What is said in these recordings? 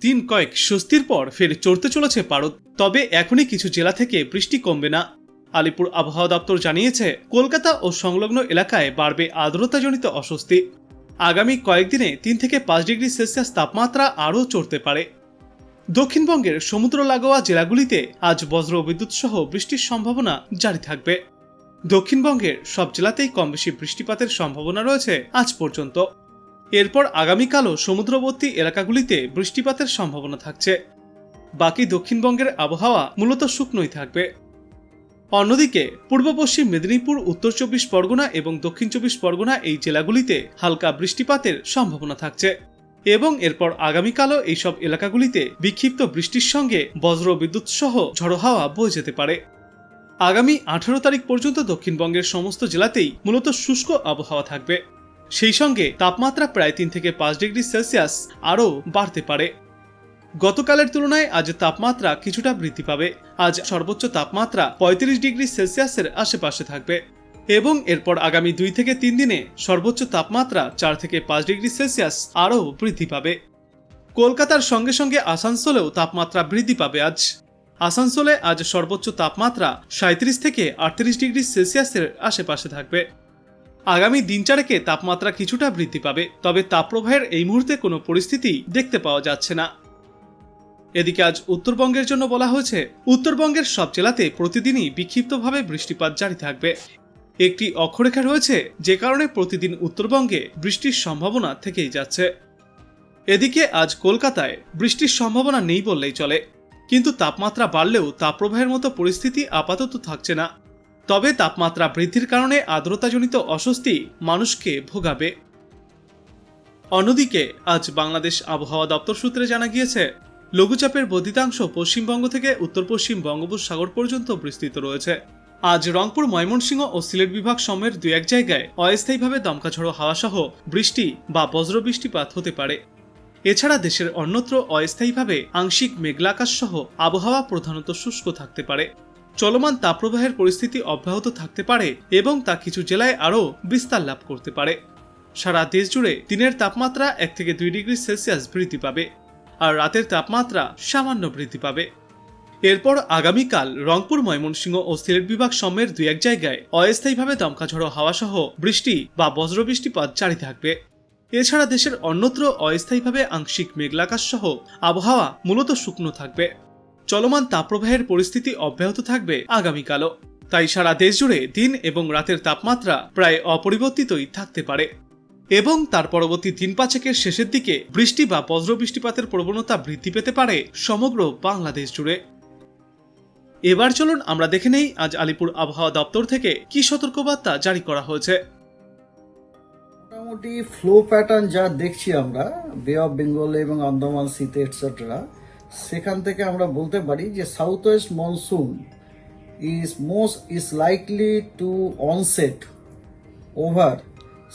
দিন কয়েক স্বস্তির পর ফের চড়তে চলেছে পারদ। তবে এখনই কিছু জেলা থেকে বৃষ্টি কমবে না। আলিপুর আবহাওয়া দপ্তর জানিয়েছে, কলকাতা ও সংলগ্ন এলাকায় বাড়বে আর্দ্রতাজনিত অস্বস্তি। আগামী কয়েকদিনে 3 থেকে 5 ডিগ্রি সেলসিয়াস তাপমাত্রা আরও চড়তে পারে। দক্ষিণবঙ্গের সমুদ্র লাগোয়া জেলাগুলিতে আজ বজ্র বিদ্যুৎ সহ বৃষ্টির সম্ভাবনা জারি থাকবে। দক্ষিণবঙ্গের সব জেলাতেই কম বেশি বৃষ্টিপাতের সম্ভাবনা রয়েছে আজ পর্যন্ত। এরপর আগামীকালও সমুদ্রবর্তী এলাকাগুলিতে বৃষ্টিপাতের সম্ভাবনা থাকছে। বাকি দক্ষিণবঙ্গের আবহাওয়া মূলত শুকনোই থাকবে। অন্যদিকে পূর্ব পশ্চিম মেদিনীপুর, উত্তর 24 পরগনা এবং দক্ষিণ 24 পরগনা এই জেলাগুলিতে হালকা বৃষ্টিপাতের সম্ভাবনা থাকছে এবং এরপর আগামীকালও এইসব এলাকাগুলিতে বিক্ষিপ্ত বৃষ্টির সঙ্গে বজ্র বিদ্যুৎ সহ ঝড়ো হাওয়া বয়ে যেতে পারে। আগামী 18 তারিখ পর্যন্ত দক্ষিণবঙ্গের সমস্ত জেলাতেই মূলত শুষ্ক আবহাওয়া থাকবে। সেই সঙ্গে তাপমাত্রা প্রায় 3 থেকে 5 ডিগ্রি সেলসিয়াস আরও বাড়তে পারে। গতকালের তুলনায় আজ তাপমাত্রা কিছুটা বৃদ্ধি পাবে। আজ সর্বোচ্চ তাপমাত্রা 35 ডিগ্রি সেলসিয়াসের আশেপাশে থাকবে এবং এরপর আগামী 2 থেকে 3 দিনে সর্বোচ্চ তাপমাত্রা 4 থেকে 5 ডিগ্রি সেলসিয়াস আরও বৃদ্ধি পাবে। কলকাতার সঙ্গে সঙ্গে আসানসোলেও তাপমাত্রা বৃদ্ধি পাবে। আসানসোলে আজ সর্বোচ্চ তাপমাত্রা 37 থেকে 38 ডিগ্রি সেলসিয়াসের আশেপাশে থাকবে। আগামী দিন চারেকে তাপমাত্রা কিছুটা বৃদ্ধি পাবে, তবে তাপপ্রবাহের এই মুহূর্তে কোনো পরিস্থিতি দেখতে পাওয়া যাচ্ছে না। এদিকে আজ উত্তরবঙ্গের জন্য বলা হয়েছে, উত্তরবঙ্গের সব জেলাতে প্রতিদিনই বিক্ষিপ্তভাবে বৃষ্টিপাত জারি থাকবে। একটি অক্ষরেখা রয়েছে, যে কারণে প্রতিদিন উত্তরবঙ্গে বৃষ্টির সম্ভাবনা থেকেই যাচ্ছে। এদিকে আজ কলকাতায় বৃষ্টির সম্ভাবনা নেই বললেই চলে, কিন্তু তাপমাত্রা বাড়লেও তাপপ্রবাহের মতো পরিস্থিতি আপাতত থাকছে না। তবে তাপমাত্রা বৃদ্ধির কারণে আর্দ্রতাজনিত অস্বস্তি মানুষকে ভোগাবে। অন্যদিকে আজ বাংলাদেশ আবহাওয়া দপ্তর সূত্রে জানা গিয়েছে, লঘুচাপের বর্ধিতাংশ পশ্চিমবঙ্গ থেকে উত্তর পশ্চিম বঙ্গোপসাগর পর্যন্ত বিস্তৃত রয়েছে। আজ রংপুর, ময়মনসিংহ ও সিলেট বিভাগ সময়ের 2-1 জায়গায় অস্থায়ীভাবে দমকা ঝড়ো হাওয়া সহ বৃষ্টি বা বজ্র বৃষ্টিপাত হতে পারে। এছাড়া দেশের অন্যত্র অস্থায়ীভাবে আংশিক মেঘলা আকাশ সহ আবহাওয়া প্রধানত শুষ্ক থাকতে পারে। চলমান তাপপ্রবাহের পরিস্থিতি অব্যাহত থাকতে পারে এবং তা কিছু জেলায় আরও বিস্তার লাভ করতে পারে। সারা দেশ জুড়ে দিনের তাপমাত্রা 1 থেকে 2 ডিগ্রি সেলসিয়াস বৃদ্ধি পাবে আর রাতের তাপমাত্রা সামান্য বৃদ্ধি পাবে। এরপর আগামীকাল রংপুর, ময়মনসিংহ ও সিলেট বিভাগ সময়ের 2-1 জায়গায় অস্থায়ীভাবে দমকা ঝড়ো হাওয়া সহ বৃষ্টি বা বজ্র বৃষ্টিপাত জারি থাকবে। এছাড়া দেশের অন্যত্র অস্থায়ীভাবে আংশিক মেঘলা আকাশ সহ আবহাওয়া মূলত শুকনো থাকবে। চলমান তাপপ্রবাহের পরিস্থিতি অব্যাহত থাকবে আগামীকালও। তাই সারা দেশ জুড়ে দিন এবং রাতের তাপমাত্রা প্রায় অপরিবর্তিতই থাকতে পারে এবং তার পরবর্তী দিন 5-এর শেষের দিকে বৃষ্টি বা বজ্র বৃষ্টিপাতের প্রবণতা বৃদ্ধি পেতে পারে সমগ্র বাংলাদেশ জুড়ে। এবার চলুন আমরা দেখে নেই আজ আলিপুর আবহাওয়া দপ্তর থেকে কি সতর্কবার্তা জারি করা হয়েছে। মোটামুটি ফ্লো প্যাটার্ন যা দেখছি আমরা বে অফ বেঙ্গল এবং আন্দামান সিতে এটসেট্রা, সেখান থেকে আমরা বলতে পারি যে south West monsoon is likely to onset over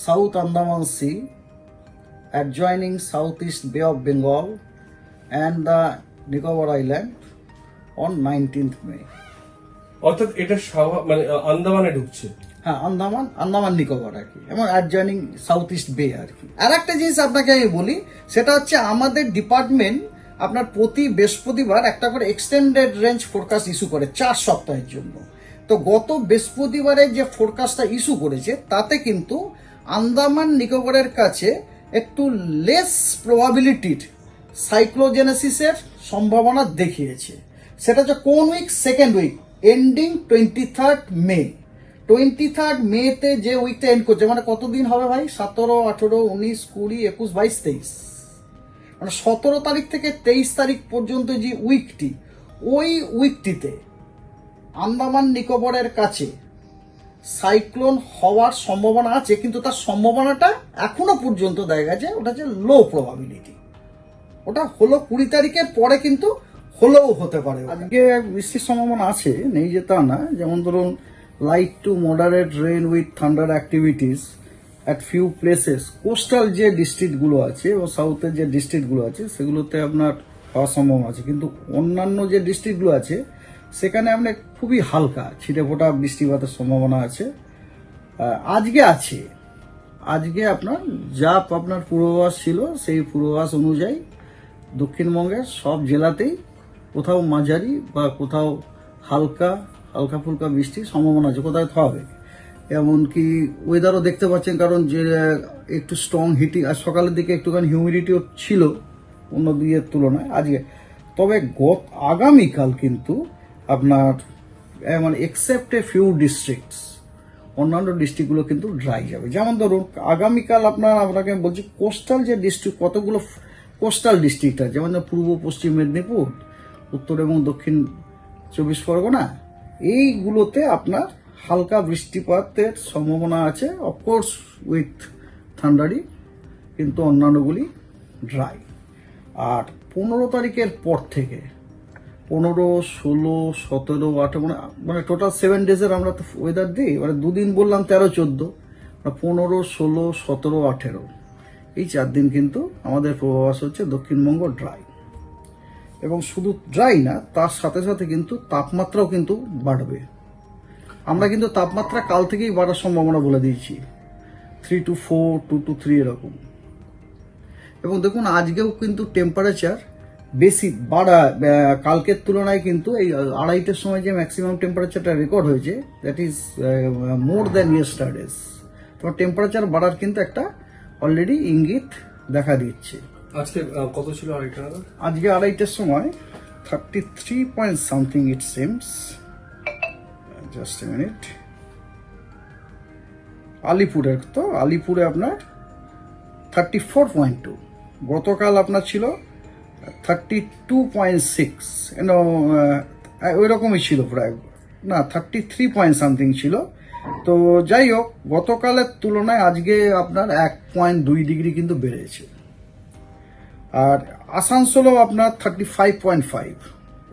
South Andaman Sea, adjoining Southeast Bay of Bengal and the Nicobar Island on 19th May. অর্থাৎ এটা মানে আন্দামানে ঢুকছে। হ্যাঁ, আন্দামান নিকোবর আর কি, এবং অ্যাডজয়নিং সাউথ ইস্ট বে আর কি। আর একটা জিনিস আপনাকে আমি বলি, সেটা হচ্ছে আমাদের ডিপার্টমেন্ট আপনার প্রতি বৃহস্পতিবার একটা করে এক্সটেন্ডেড রেঞ্জ ফোরকাস্ট ইস্যু করে 4 সপ্তাহের জন্য। তো গত বৃহস্পতিবারে যে ফোরকাস্টটা ইস্যু করেছে তাতে কিন্তু আন্দামান নিকোবরের কাছে একটু লেস প্রবাবিলিটির সাইক্লোজেনেসিসের সম্ভাবনা দেখিয়েছে। সেটা হচ্ছে কোন week? Second week ending 23rd May. 23rd মেতে যে উইকটা এন্ড করছে, মানে কতদিন হবে ভাই? 17, 18, 19, 20, 21, 22, 23, মানে 17 তারিখ থেকে 23 তারিখ পর্যন্ত যে উইকটি, ওই উইকটিতে আন্দামান নিকোবরের কাছে সাইক্লোন হওয়ার সম্ভাবনা আছে, কিন্তু তার সম্ভাবনাটা এখনো পর্যন্ত দেখা গেছে ওটা হচ্ছে লো প্রবাবিলিটি। ওটা হলো 20 তারিখের পরে, কিন্তু হলেও হতে পারে। আজকে বৃষ্টির সম্ভাবনা আছে, নেই যে তা না। যেমন ধরুন light to moderate rain with thunder activities at few places. Coastal যে ডিস্ট্রিক্টগুলো আছে ও সাউথের যে ডিস্ট্রিক্টগুলো আছে সেগুলোতে আপনার হওয়ার সম্ভাবনা আছে, কিন্তু অন্যান্য যে ডিস্ট্রিক্টগুলো আছে সেখানে আপনার খুবই হালকা ছিটে ফোটা বৃষ্টিপাতের সম্ভাবনা আছে। আজকে আপনার যা আপনার পূর্বাভাস ছিল সেই পূর্বাভাস অনুযায়ী দক্ষিণবঙ্গের সব জেলাতেই কোথাও মাঝারি বা কোথাও হালকা হালকা ফুলকা বৃষ্টির সম্ভাবনা আছে, কোথায় হবে। এমনকি ওয়েদারও দেখতে পাচ্ছেন, কারণ যে একটু স্ট্রং হিটিং, আর সকালের দিকে একটুখানি হিউমিডিটিও ছিল অন্য দিকের তুলনায় আজকে। তবে আগামীকাল কিন্তু আপনার মানে এক্সেপ্ট এ ফিউ ডিস্ট্রিক্টস, অন্যান্য ডিস্ট্রিক্টগুলো কিন্তু ড্রাই যাবে। যেমন ধরুন আগামীকাল আপনাকে বলছি কোস্টাল যে ডিস্ট্রিক্ট, কতগুলো কোস্টাল ডিস্ট্রিক্ট আছে, যেমন পূর্ব পশ্চিম মেদিনীপুর, উত্তর এবং দক্ষিণ 24 পরগনা, এইগুলোতে আপনার হালকা বৃষ্টিপাতের সম্ভাবনা আছে, অফকোর্স উইথ থান্ডারি, কিন্তু অন্যান্যগুলি ড্রাই। আর 15 তারিখের পর থেকে 15, 16, 17, 18 মানে টোটাল 7 ডেজের আমরা তো ওয়েদার দিই, মানে দুদিন বললাম 13, 14, 15, 16, 17, 18 এই 4 দিন কিন্তু আমাদের পূর্বাভাস হচ্ছে দক্ষিণবঙ্গ ড্রাই। এবং শুধু ড্রাই না, তার সাথে সাথে কিন্তু তাপমাত্রাও কিন্তু বাড়বে। আমরা কিন্তু তাপমাত্রা কাল থেকেই বাড়ার সম্ভাবনা বলে দিয়েছি, 3 to 4, 2 to 3 এরকম। এবং দেখুন আজকেও কিন্তু টেম্পারেচার বেশি কালকের তুলনায় কিন্তু এই 2:30টার সময় যে ম্যাক্সিমাম টেম্পারেচারটা রেকর্ড হয়েছে, দ্যাট ইজ মোর দ্যান ইয়েস্টারডেজ। তোমার টেম্পারেচার বাড়ার কিন্তু একটা অলরেডি ইঙ্গিত দেখা দিচ্ছে। আজকে কত ছিল আড়াইটা? আজকে 2:30টার সময় 33 point something it seems. Just a minute. আলিপুরে আপনার 34.2, গতকাল আপনার ছিল 32.6, ওই রকমই ছিল প্রায়, না 33 পয়েন্ট সামথিং ছিল। তো যাই হোক, গতকালের তুলনায় আজকে আপনার 1.2 ডিগ্রি কিন্তু বেড়েছে। আর আসানসোলও আপনার 35.5,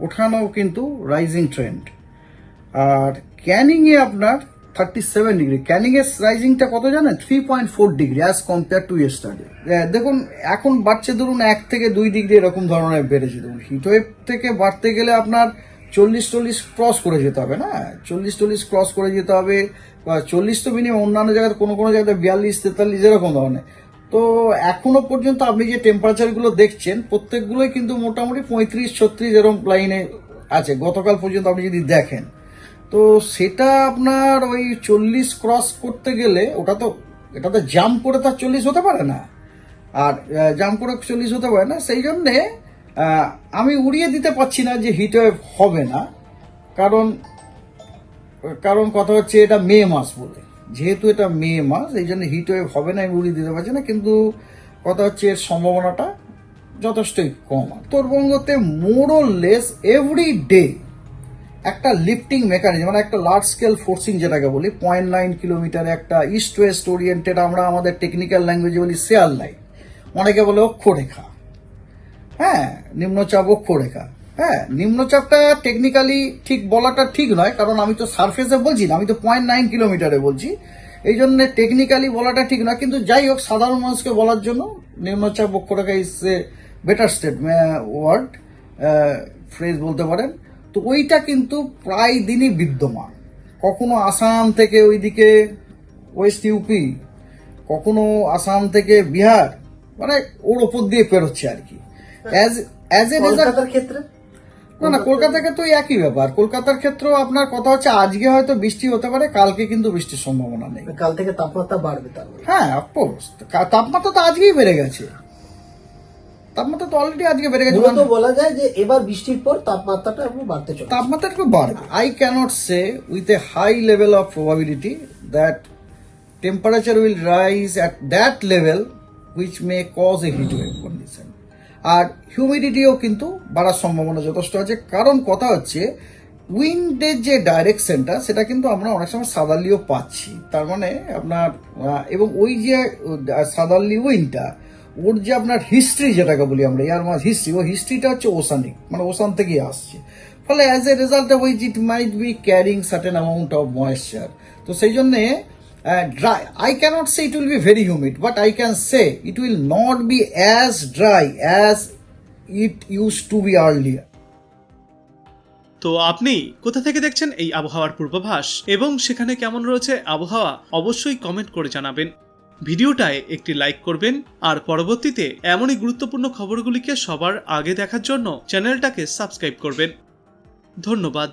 ওখানেও কিন্তু রাইজিং ট্রেন্ড। আর ক্যানিংয়ে আপনার 37 ডিগ্রি। ক্যানিং এর রাইজিংটা কত জানেন? 3.4 degree as compare to yesterday. দেখুন এখন বাড়ছে, ধরুন 1 থেকে 2 ডিগ্রি এরকম ধরনের বেড়েছে। দেখুন হিটওয়েভ থেকে বাড়তে গেলে আপনার 40 ক্রস করে যেতে হবে, না 40 ক্রস করে যেতে হবে, বা 40 তো মিনিমাম, অন্যান্য জায়গায় কোনো জায়গায় 42, 43 এরকম ধরনের। তো এখনো পর্যন্ত আপনি যে টেম্পারেচারগুলো দেখছেন প্রত্যেকগুলোই কিন্তু মোটামুটি 35, 36 এরকম লাইনে আছে গতকাল পর্যন্ত আপনি যদি দেখেন। তো সেটা আপনার ওই 40 ক্রস করতে গেলে এটাতে জাম্প করে তার 40 হতে পারে না, আর জাম্প করে 40 হতে পারে না। সেই জন্যে আমি উড়িয়ে দিতে পারছি না যে হিটওয়েভ হবে না, কারণ কথা হচ্ছে এটা মে মাস বলে, যেহেতু এটা মে মাস এই জন্য হিটওয়েভ হবে না, আমি উড়িয়ে দিতে পারছি না। কিন্তু কথা হচ্ছে এর সম্ভাবনাটা যথেষ্টই কম। উত্তরবঙ্গতে more or less every day একটা লিফটিং মেকানিজম, মানে একটা লার্জ স্কেল ফোর্সিং যেটাকে বলি, 0.9 কিলোমিটার একটা ইস্ট ওয়েস্ট ওরিয়েন্টেড, আমরা আমাদের টেকনিক্যাল ল্যাঙ্গুয়েজে বলি শেয়ার লাইন, অনেকে বলে অক্ষরেখা, হ্যাঁ নিম্নচাপ অক্ষরেখা। হ্যাঁ, নিম্নচাপটা টেকনিক্যালি ঠিক বলাটা ঠিক নয়, কারণ আমি তো সারফেসে বলছি না, আমি তো 0.9 কিলোমিটারে বলছি, এই জন্য টেকনিক্যালি বলাটা ঠিক নয়। কিন্তু যাই হোক, সাধারণ মানুষকে বলার জন্য নিম্নচাপ অক্ষরেখা is a better word, phrase বলতে পারেন। তো ওইটা কিন্তু প্রায় দিনই বিদ্যমান, কখনো আসাম থেকে ওইদিকে ওয়েস্ট ইউপি, কখনো আসাম থেকে বিহার, মানে ওর ওপর দিয়ে পেরোচ্ছে আর কি। অ্যাজ এ রেজাল্ট ক্ষেত্রে না কলকাতার ক্ষেত্রে একই ব্যাপার। কলকাতার ক্ষেত্রেও আপনার কথা হচ্ছে আজকে হয়তো বৃষ্টি হতে পারে, কালকে কিন্তু বৃষ্টির সম্ভাবনা নেই। কাল থেকে তাপমাত্রা বাড়বে তার হ্যাঁ অফকোর্স, তাপমাত্রা তো আজকেই বেড়ে গেছে, তাপমাত্রা তো অলরেডি আজকে বেড়ে গেছে। মূলত বলা যায় যে এবার বৃষ্টির পর তাপমাত্রাটা এখন বাড়তে চলেছে। তাপমাত্রা একটু বাড়বে। I cannot say with a high level of probability that temperature will rise at that level which may cause a heat wave condition. আর হিউমিডিটিও কিন্তু বাড়ার সম্ভাবনা যথেষ্ট আছে, কারণ কথা হচ্ছে উইন্ডের যে ডাইরেকশনটা সেটা কিন্তু আমরা অনেক সময় সাদারলিও পাচ্ছি। তার মানে আপনার এবং ওই যে সাদারলি উইন্ডটা, ওর যে আপনার হিস্ট্রি যেটাকে বলি আমরা এয়ার মাস হিস্ট্রি, ও হিস্ট্রিটা হচ্ছে ওসানিক, মানে ওসান থেকেই আসছে। ফলে as a result of which it might be carrying certain amount of moisture. তো সেই জন্যে dry, I cannot say it will be very humid, but I can say it will not be as dry as it used to be earlier. তো আপনি কোথা থেকে দেখছেন এই আবহাওয়ার পূর্বাভাস এবং সেখানে কেমন রয়েছে আবহাওয়া, অবশ্যই কমেন্ট করে জানাবেন। ভিডিওটায় একটি লাইক করবেন আর পরবর্তীতে এমনই গুরুত্বপূর্ণ খবরগুলিকে সবার আগে দেখার জন্য চ্যানেলটাকে সাবস্ক্রাইব করবেন। ধন্যবাদ।